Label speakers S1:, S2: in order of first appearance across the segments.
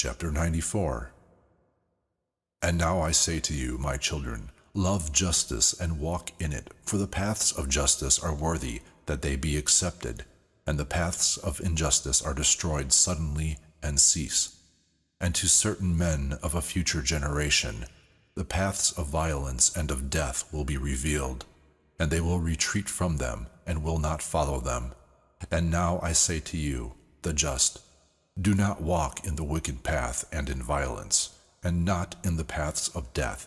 S1: Chapter 94. And now I say to you, my children, love justice and walk in it, for the paths of justice are worthy that they be accepted, and the paths of injustice are destroyed suddenly and cease. And to certain men of a future generation, the paths of violence and of death will be revealed, and they will retreat from them and will not follow them. And now I say to you, the just, do not walk in the wicked path and in violence, and not in the paths of death,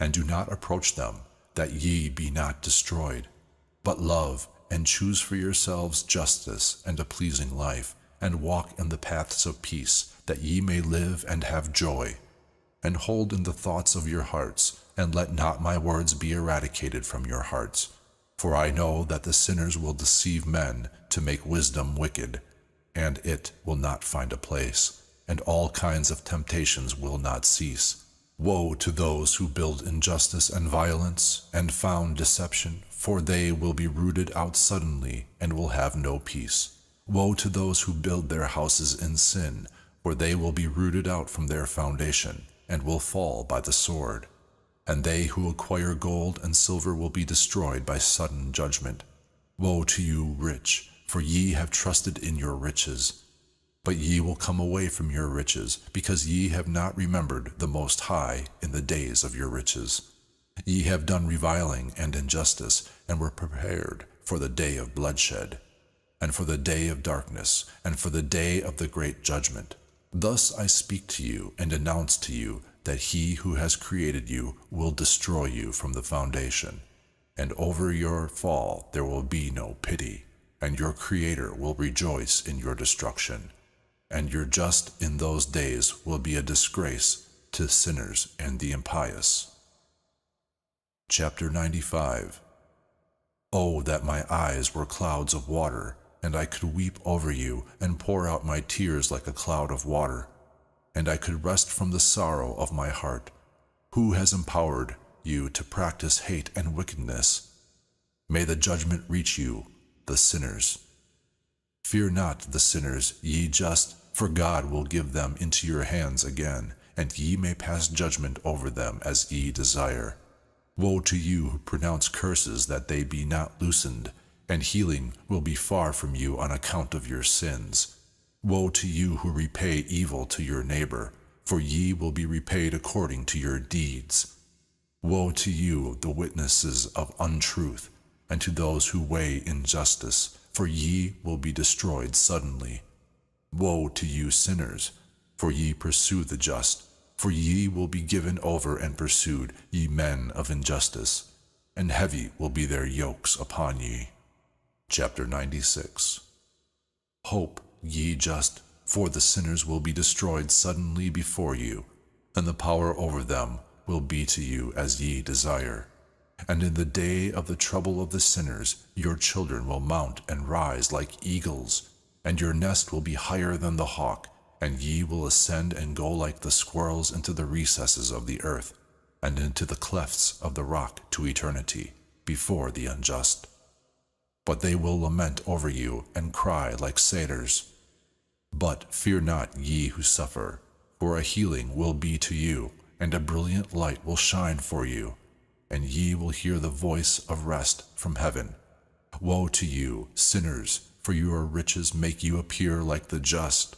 S1: and do not approach them, that ye be not destroyed. But love, and choose for yourselves justice and a pleasing life, and walk in the paths of peace, that ye may live and have joy. And hold in the thoughts of your hearts, and let not my words be eradicated from your hearts. For I know that the sinners will deceive men to make wisdom wicked, and it will not find a place, and all kinds of temptations will not cease. Woe to those who build injustice and violence, and found deception, for they will be rooted out suddenly, and will have no peace. Woe to those who build their houses in sin, for they will be rooted out from their foundation, and will fall by the sword. And they who acquire gold and silver will be destroyed by sudden judgment. Woe to you, rich, for ye have trusted in your riches. But ye will come away from your riches, because ye have not remembered the Most High in the days of your riches. Ye have done reviling and injustice, and were prepared for the day of bloodshed, and for the day of darkness, and for the day of the great judgment. Thus I speak to you and announce to you that he who has created you will destroy you from the foundation, and over your fall there will be no pity, and your Creator will rejoice in your destruction, and your just in those days will be a disgrace to sinners and the impious. Chapter 95. Oh, that my eyes were clouds of water, and I could weep over you and pour out my tears like a cloud of water, and I could rest from the sorrow of my heart. Who has empowered you to practice hate and wickedness? May the judgment reach you, the sinners. Fear not the sinners, ye just, for God will give them into your hands again, and ye may pass judgment over them as ye desire. Woe to you who pronounce curses that they be not loosened, and healing will be far from you on account of your sins. Woe to you who repay evil to your neighbor, for ye will be repaid according to your deeds. Woe to you, the witnesses of untruth, and to those who weigh injustice, for ye will be destroyed suddenly. Woe to you sinners, for ye pursue the just, for ye will be given over and pursued, ye men of injustice, and heavy will be their yokes upon ye. Chapter 96. Hope, ye just, for the sinners will be destroyed suddenly before you, and the power over them will be to you as ye desire. And in the day of the trouble of the sinners, your children will mount and rise like eagles, and your nest will be higher than the hawk, and ye will ascend and go like the squirrels into the recesses of the earth, and into the clefts of the rock to eternity, before the unjust. But they will lament over you and cry like satyrs. But fear not ye who suffer, for a healing will be to you, and a brilliant light will shine for you, and ye will hear the voice of rest from heaven. Woe to you, sinners, for your riches make you appear like the just,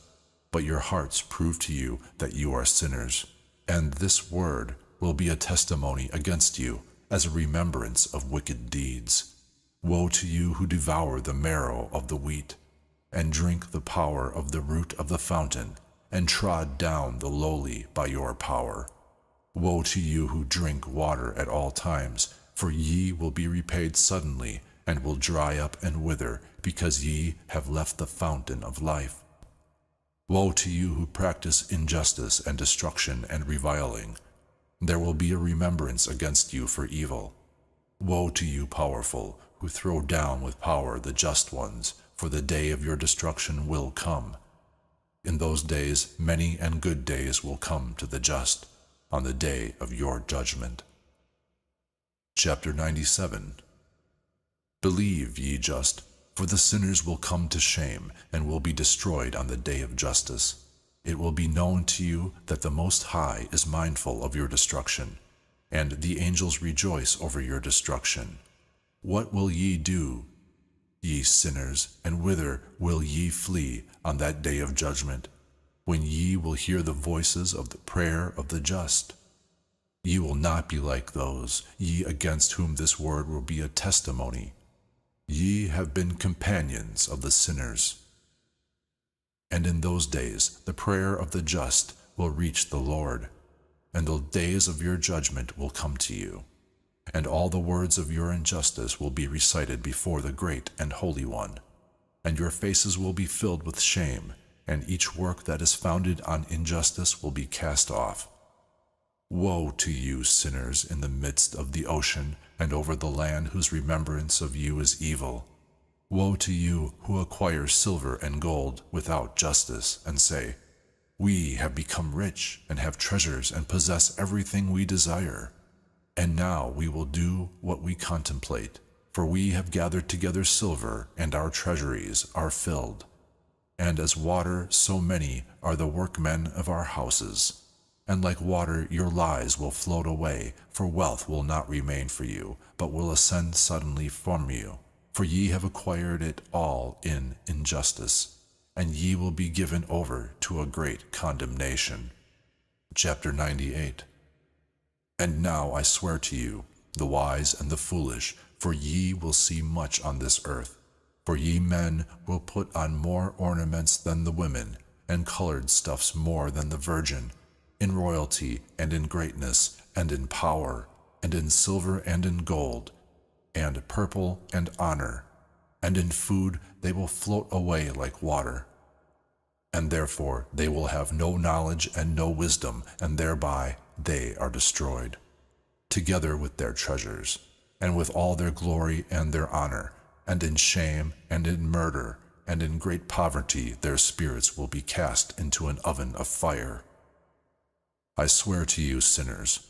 S1: but your hearts prove to you that you are sinners. And this word will be a testimony against you, as a remembrance of wicked deeds. Woe to you who devour the marrow of the wheat, and drink the power of the root of the fountain, and trod down the lowly by your power. Woe to you who drink water at all times, for ye will be repaid suddenly, and will dry up and wither, because ye have left the fountain of life. Woe to you who practice injustice and destruction and reviling. There will be a remembrance against you for evil. Woe to you, powerful, who throw down with power the just ones, for the day of your destruction will come. In those days many and good days will come to the just, on the day of your judgment. Chapter 97. Believe, ye just, for the sinners will come to shame, and will be destroyed on the day of justice. it will be known to you that the Most High is mindful of your destruction, and the angels rejoice over your destruction. What will ye do, ye sinners, and whither will ye flee on that day of judgment, when ye will hear the voices of the prayer of the just? Ye will not be like those, ye against whom this word will be a testimony. Ye have been companions of the sinners. And in those days the prayer of the just will reach the Lord, and the days of your judgment will come to you, and all the words of your injustice will be recited before the great and holy one, and your faces will be filled with shame, and each work that is founded on injustice will be cast off. Woe to you, sinners, in the midst of the ocean, and over the land whose remembrance of you is evil. Woe to you who acquire silver and gold without justice, and say, We have become rich, and have treasures, and possess everything we desire. And now we will do what we contemplate, for we have gathered together silver, and our treasuries are filled. And as water, so many are the workmen of our houses. And like water your lies will float away, for wealth will not remain for you, but will ascend suddenly from you. For ye have acquired it all in injustice, and ye will be given over to a great condemnation. Chapter 98. And now I swear to you, the wise and the foolish, for ye will see much on this earth. For ye men will put on more ornaments than the women, and colored stuffs more than the virgin, in royalty and in greatness and in power, and in silver and in gold, and purple and honor, and in food they will float away like water. And therefore they will have no knowledge and no wisdom, and thereby they are destroyed, together with their treasures, and with all their glory and their honor, and in shame and in murder, and in great poverty their spirits will be cast into an oven of fire. I swear to you, sinners,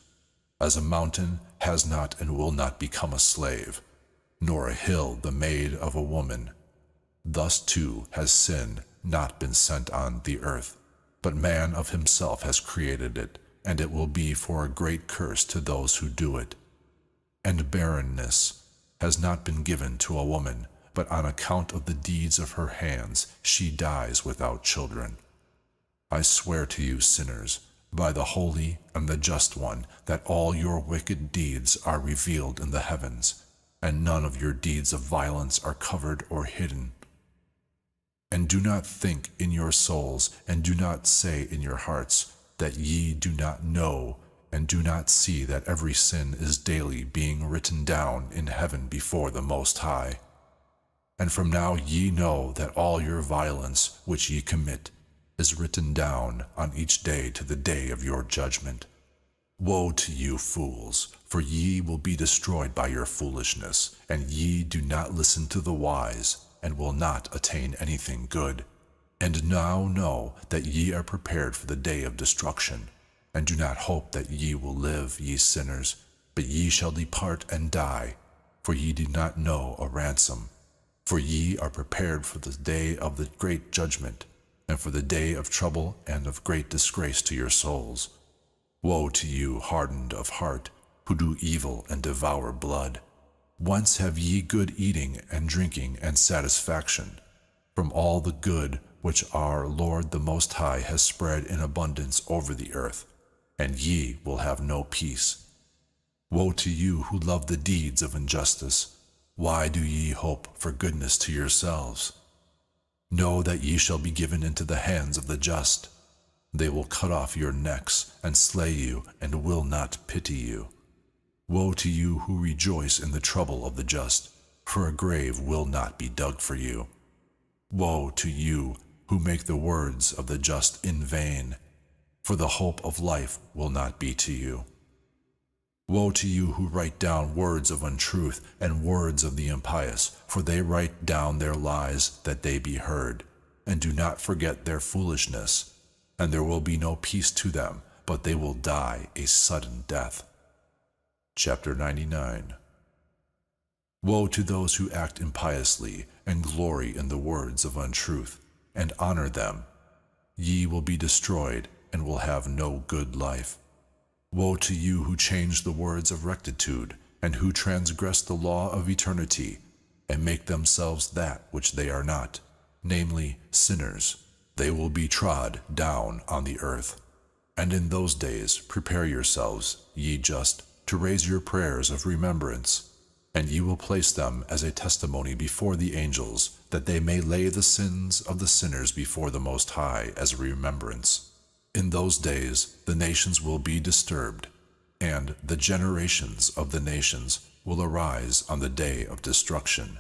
S1: as a mountain has not and will not become a slave, nor a hill the maid of a woman, thus too has sin not been sent on the earth, but man of himself has created it, and it will be for a great curse to those who do it. And barrenness has not been given to a woman, but on account of the deeds of her hands she dies without children. I swear to you, sinners, by the Holy and the Just One, that all your wicked deeds are revealed in the heavens, and none of your deeds of violence are covered or hidden. And do not think in your souls, and do not say in your hearts, that ye do not know, and do not see that every sin is daily being written down in heaven before the Most High. And from now ye know that all your violence which ye commit is written down on each day to the day of your judgment. Woe to you, fools, for ye will be destroyed by your foolishness, and ye do not listen to the wise, and will not attain anything good. And now know that ye are prepared for the day of destruction, and do not hope that ye will live, ye sinners, but ye shall depart and die, for ye do not know a ransom. For ye are prepared for the day of the great judgment, and for the day of trouble and of great disgrace to your souls. Woe to you, hardened of heart, who do evil and devour blood. Whence have ye good eating and drinking and satisfaction? From all the good which our Lord the Most High has spread in abundance over the earth, and ye will have no peace. Woe to you who love the deeds of injustice. Why do ye hope for goodness to yourselves? Know that ye shall be given into the hands of the just. They will cut off your necks and slay you, and will not pity you. Woe to you who rejoice in the trouble of the just, for a grave will not be dug for you. Woe to you who make the words of the just in vain, for the hope of life will not be to you. Woe to you who write down words of untruth and words of the impious, for they write down their lies that they be heard, and do not forget their foolishness. And there will be no peace to them, but they will die a sudden death. Chapter 99. Woe to those who act impiously, and glory in the words of untruth, and honor them, Ye will be destroyed, and will have no good life. Woe to you who change the words of rectitude, and who transgress the law of eternity, and make themselves that which they are not, namely, sinners. They will be trod down on the earth. And in those days prepare yourselves, ye just, to raise your prayers of remembrance, and ye will place them as a testimony before the angels, that they may lay the sins of the sinners before the Most High as a remembrance. In those days the nations will be disturbed, and the generations of the nations will arise on the day of destruction.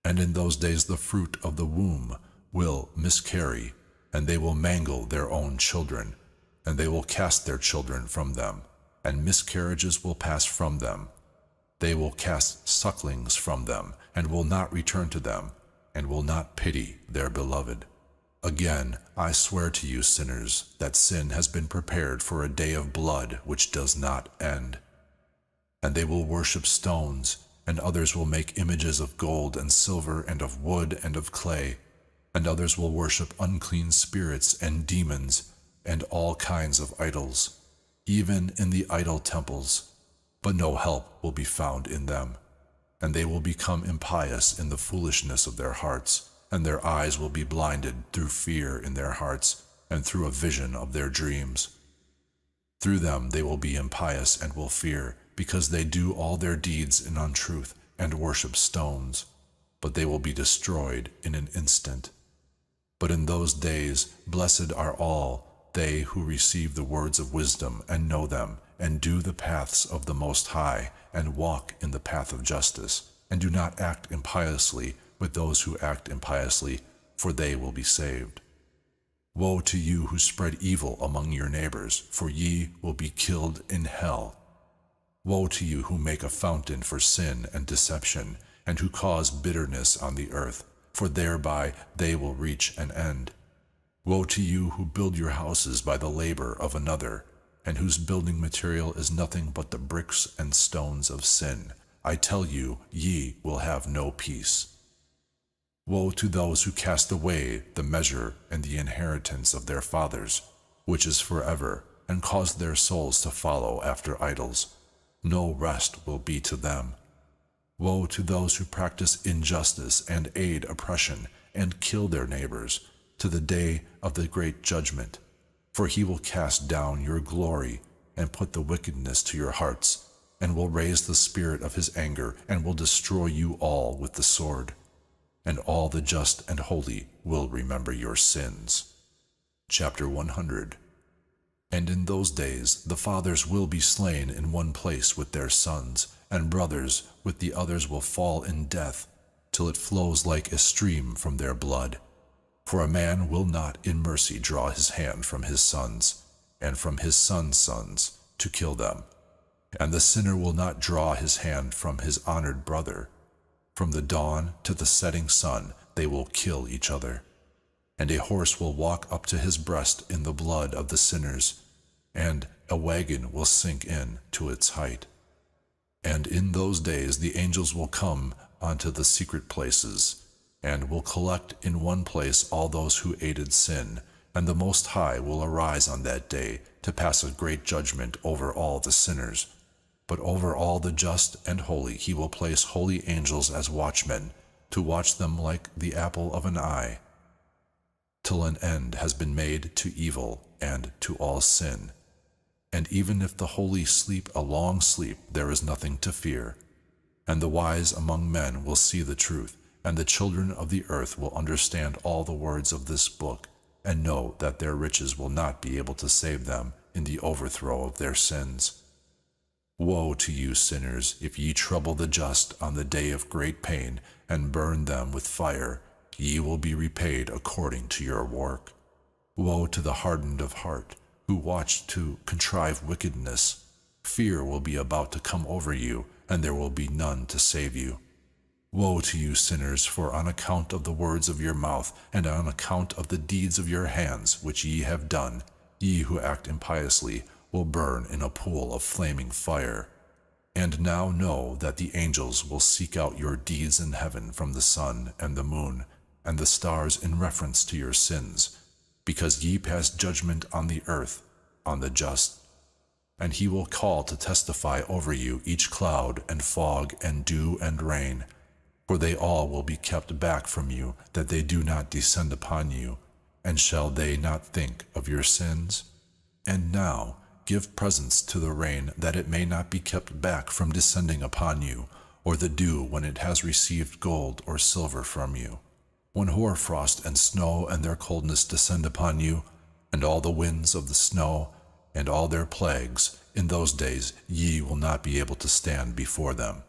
S1: And in those days the fruit of the womb will miscarry, and they will mangle their own children, and they will cast their children from them, and miscarriages will pass from them. They will cast sucklings from them, and will not return to them, and will not pity their beloved. Again, I swear to you, sinners, that sin has been prepared for a day of blood which does not end. And they will worship stones, and others will make images of gold and silver and of wood and of clay, and others will worship unclean spirits and demons and all kinds of idols, even in the idol temples. But no help will be found in them, and they will become impious in the foolishness of their hearts, and their eyes will be blinded through fear in their hearts, and through a vision of their dreams. Through them they will be impious and will fear, because they do all their deeds in untruth and worship stones, but they will be destroyed in an instant. But in those days blessed are all they who receive the words of wisdom and know them, and do the paths of the Most High, and walk in the path of justice, and do not act impiously with those who act impiously, for they will be saved. Woe to you who spread evil among your neighbors, for ye will be killed in hell. Woe to you who make a fountain for sin and deception, and who cause bitterness on the earth, for thereby they will reach an end. Woe to you who build your houses by the labor of another, and whose building material is nothing but the bricks and stones of sin. I tell you, ye will have no peace. Woe to those who cast away the measure and the inheritance of their fathers, which is forever, and cause their souls to follow after idols. No rest will be to them. Woe to those who practice injustice and aid oppression, and kill their neighbors, to the day of the great judgment. For he will cast down your glory, and put the wickedness to your hearts, and will raise the spirit of his anger, and will destroy you all with the sword. And all the just and holy will remember your sins. Chapter 100. And in those days the fathers will be slain in one place with their sons, and brothers with the others will fall in death, till it flows like a stream from their blood. For a man will not in mercy draw his hand from his sons, and from his sons' sons, to kill them. And the sinner will not draw his hand from his honored brother. From the dawn to the setting sun they will kill each other. And a horse will walk up to his breast in the blood of the sinners, and a wagon will sink in to its height. And in those days the angels will come unto the secret places, and will collect in one place all those who aided sin, and the Most High will arise on that day to pass a great judgment over all the sinners. But over all the just and holy he will place holy angels as watchmen, to watch them like the apple of an eye, till an end has been made to evil and to all sin. And even if the holy sleep a long sleep, there is nothing to fear. And the wise among men will see the truth, and the children of the earth will understand all the words of this book, and know that their riches will not be able to save them in the overthrow of their sins. Woe to you sinners, if ye trouble the just on the day of great pain, and burn them with fire, ye will be repaid according to your work. Woe to the hardened of heart, who watch to contrive wickedness. Fear will be about to come over you, and there will be none to save you. Woe to you sinners, for on account of the words of your mouth, and on account of the deeds of your hands which ye have done, ye who act impiously will burn in a pool of flaming fire. And now know that the angels will seek out your deeds in heaven from the sun and the moon, and the stars in reference to your sins, because ye pass judgment on the earth, on the just. And he will call to testify over you each cloud and fog and dew and rain, for they all will be kept back from you, that they do not descend upon you. And shall they not think of your sins? And now give presents to the rain, that it may not be kept back from descending upon you, or the dew when it has received gold or silver from you. When hoarfrost and snow and their coldness descend upon you, and all the winds of the snow, and all their plagues, in those days ye will not be able to stand before them.